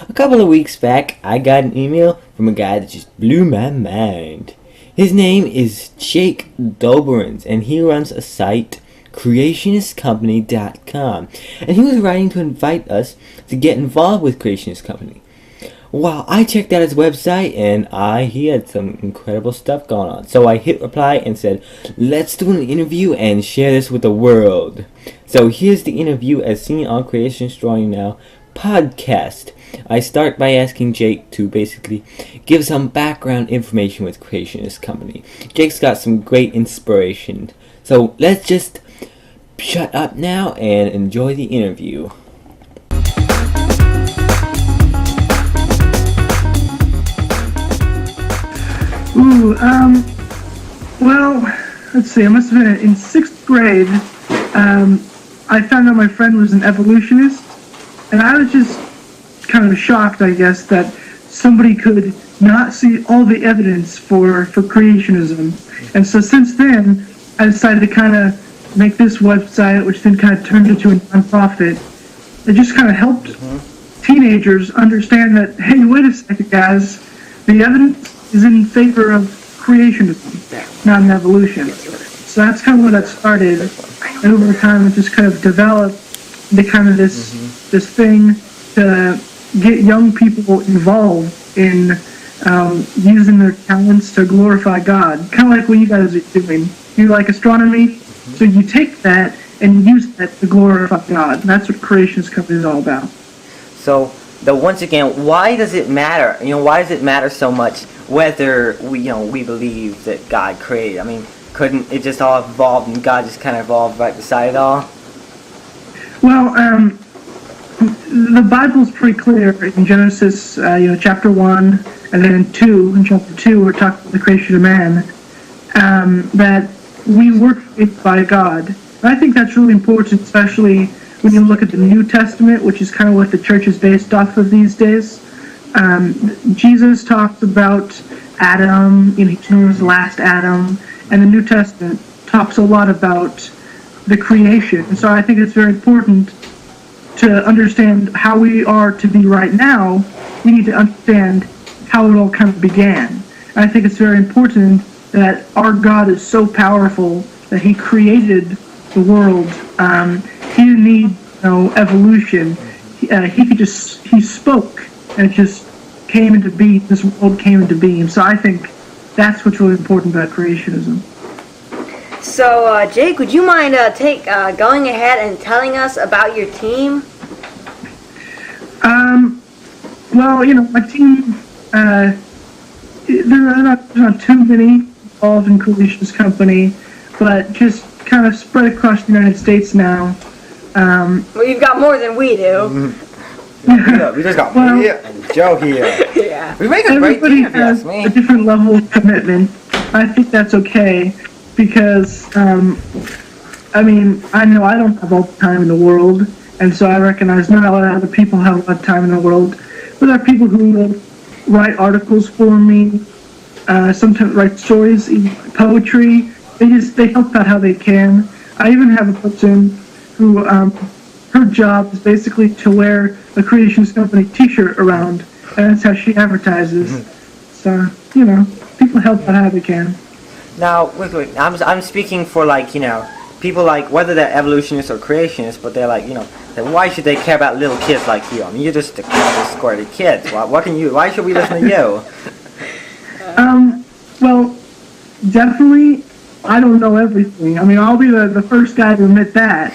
A couple of weeks back, I got an email from a guy that just blew my mind. His name is Jake Doberenz, and he runs a site, creationistcompany.com. And he was writing to invite us to get involved with Creationist Company. Well, I checked out his website, and he had some incredible stuff going on. So I hit reply and said, let's do an interview and share this with the world. So here's the interview as seen on Creationist Drawing Now podcast. I start by asking Jake to basically give some background information with Creationist Company. Jake's got some great inspiration. So let's just shut up now and enjoy the interview. Well, let's see, I must have been in 6th grade. I found out my friend was an evolutionist, and I was just kind of shocked, I guess, that somebody could not see all the evidence for creationism. And so since then, I decided to kind of make this website, which then kind of turned into a nonprofit. It just kind of helped teenagers understand that, hey, wait a second, guys, the evidence is in favor of creationism, not an evolution. So that's kind of where that started. And over time, it just kind of developed into kind of this thing to get young people involved in using their talents to glorify God. Kind of like what you guys are doing. You like astronomy, so you take that and use that to glorify God. And that's what Creationist Company is all about. So, once again, why does it matter? Why does it matter so much whether we believe that God created? I mean, couldn't it just all evolve and God just kind of evolved right beside it all? Well, the Bible's pretty clear in Genesis, chapter 1, and then in chapter 2, we're talking about the creation of man, that we were created by God. And I think that's really important, especially when you look at the New Testament, which is kind of what the church is based off of these days. Jesus talks about Adam, he's known as the last Adam, and the New Testament talks a lot about the creation. And so I think it's very important to understand how we are to be right now. We need to understand how it all kind of began. And I think it's very important that our God is so powerful that he created the world. He didn't need evolution. He spoke, and it just came into being. This world came into being. So I think that's what's really important about creationism. So, Jake, would you mind going ahead and telling us about your team? Well, my team, there are not too many involved in Creationist Company, but just kind of spread across the United States now. Well, you've got more than we do. We just got me and Joe here. Yeah. We make a great team, if you ask me. A different level of commitment. I think that's okay, because, I know I don't have all the time in the world, and so I recognize not a lot of other people have a lot of time in the world. But there are people who will write articles for me, sometimes write stories, poetry. They help out how they can. I even have a person who, her job is basically to wear a Creationist Company t-shirt around, and that's how she advertises. So, people help out how they can. Now, wait, I'm speaking for, people whether they're evolutionists or creationists, but they're then why should they care about little kids like you? I mean, you're just a squirty kids. Why should we listen to you? Well, definitely, I don't know everything. I'll be the first guy to admit that.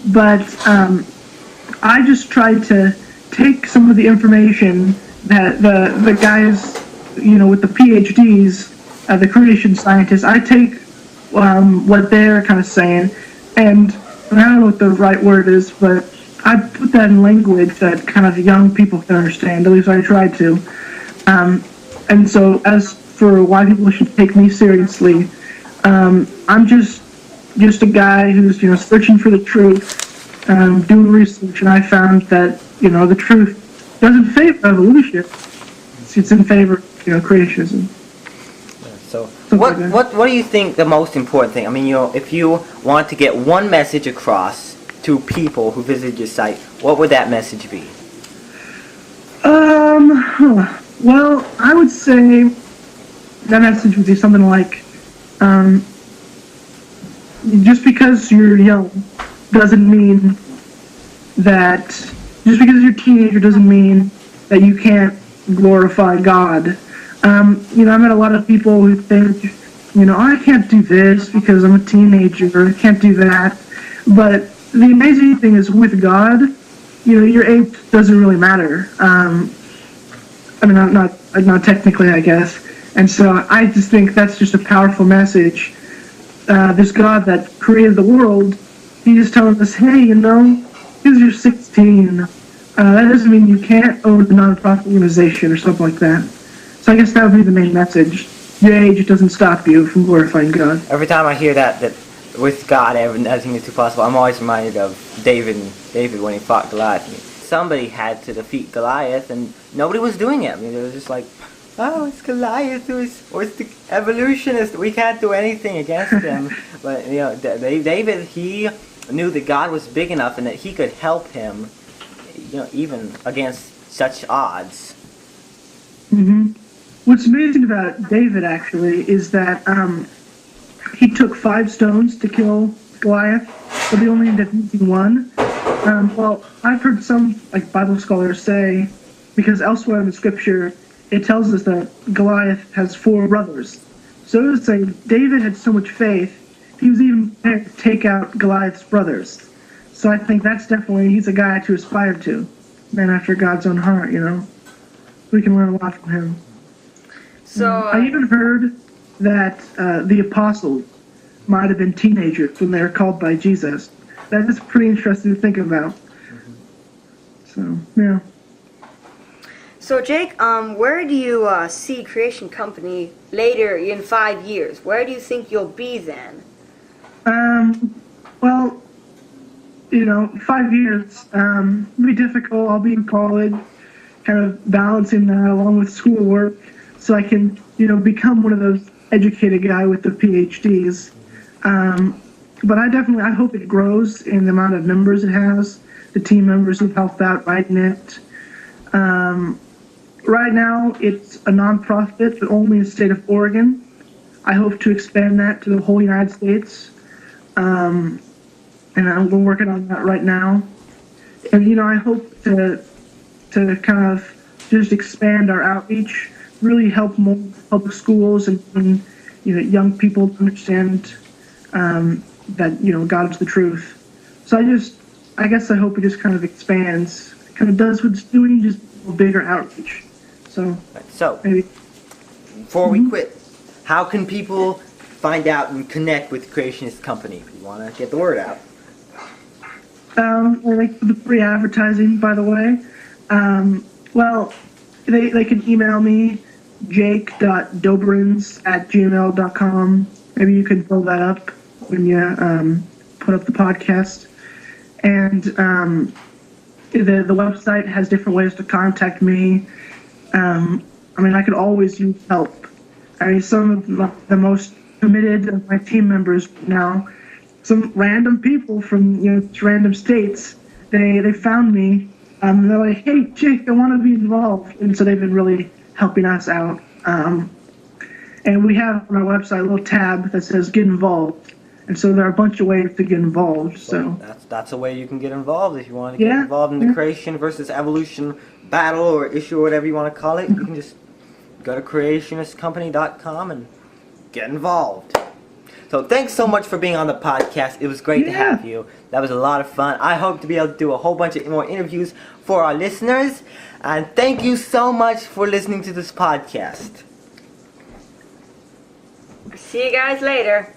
But I just tried to take some of the information that the guys, with the PhDs, the creation scientists, I take what they're kind of saying, and I don't know what the right word is, but I put that in language that kind of young people can understand. At least I tried to. And so as for why people should take me seriously, I'm just a guy who's searching for the truth, doing research, and I found that the truth doesn't favor evolution; it's in favor of creationism. So what do you think the most important thing? If you want to get one message across to people who visit your site, what would that message be? Well, I would say that message would be something like, just because you're young doesn't mean that, just because you're a teenager doesn't mean that you can't glorify God. I met a lot of people who think, I can't do this because I'm a teenager, I can't do that. But the amazing thing is with God, your age doesn't really matter. Not technically, I guess. And so I just think that's just a powerful message. This God that created the world, He is telling us, hey, because you're 16, that doesn't mean you can't own a non-profit organization or something like that. So I guess that would be the main message. Your age doesn't stop you from glorifying God. Every time I hear that with God, everything is too possible, I'm always reminded of David when he fought Goliath. Somebody had to defeat Goliath, and nobody was doing it. It was just like, oh, it's Goliath, or it's the evolutionist. We can't do anything against him. But David, he knew that God was big enough and that He could help him, even against such odds. Mm-hmm. What's amazing about David actually is that he took 5 stones to kill Goliath, but they only ended up using 1. Well, I've heard some Bible scholars say, because elsewhere in the Scripture it tells us that Goliath has 4 brothers. So it was saying David had so much faith, he was even prepared to take out Goliath's brothers. So I think he's a guy to aspire to. Man after God's own heart, We can learn a lot from him. So I even heard that the apostles might have been teenagers when they were called by Jesus. That is pretty interesting to think about. So, yeah. So Jake, where do you see Creation Company later in 5 years? Where do you think you'll be then? Well, 5 years, it'll be difficult. I'll be in college, kind of balancing that along with schoolwork, so I can, become one of those educated guy with the PhDs. But I hope it grows in the amount of members it has, the team members who've helped out writing it. Right now, it's a nonprofit, but only in the state of Oregon. I hope to expand that to the whole United States. And we're working on that right now. And, I hope to kind of just expand our outreach, really help more public schools and young people to understand that, God is the truth. So I guess I hope it just kind of expands, kind of does what it's doing, just a bigger outreach. So maybe. Before we quit, how can people find out and connect with Creationist Company if you want to get the word out? I like the free advertising, by the way. Well, they can email me, jake.doberenz@gmail.com. Maybe you can fill that up when you put up the podcast. And the website has different ways to contact me. I could always use help. Some of the most committed of my team members now, some random people from random states, they found me. They're like, hey, Jake, I want to be involved. And so they've been really helping us out. And we have on our website a little tab that says get involved. And so there are a bunch of ways to get involved. So that's a way you can get involved if you want to get involved in the creation versus evolution battle or issue or whatever you want to call it. You can just go to creationistcompany.com and get involved. So thanks so much for being on the podcast. It was great to have you. That was a lot of fun. I hope to be able to do a whole bunch of more interviews for our listeners. And thank you so much for listening to this podcast. See you guys later.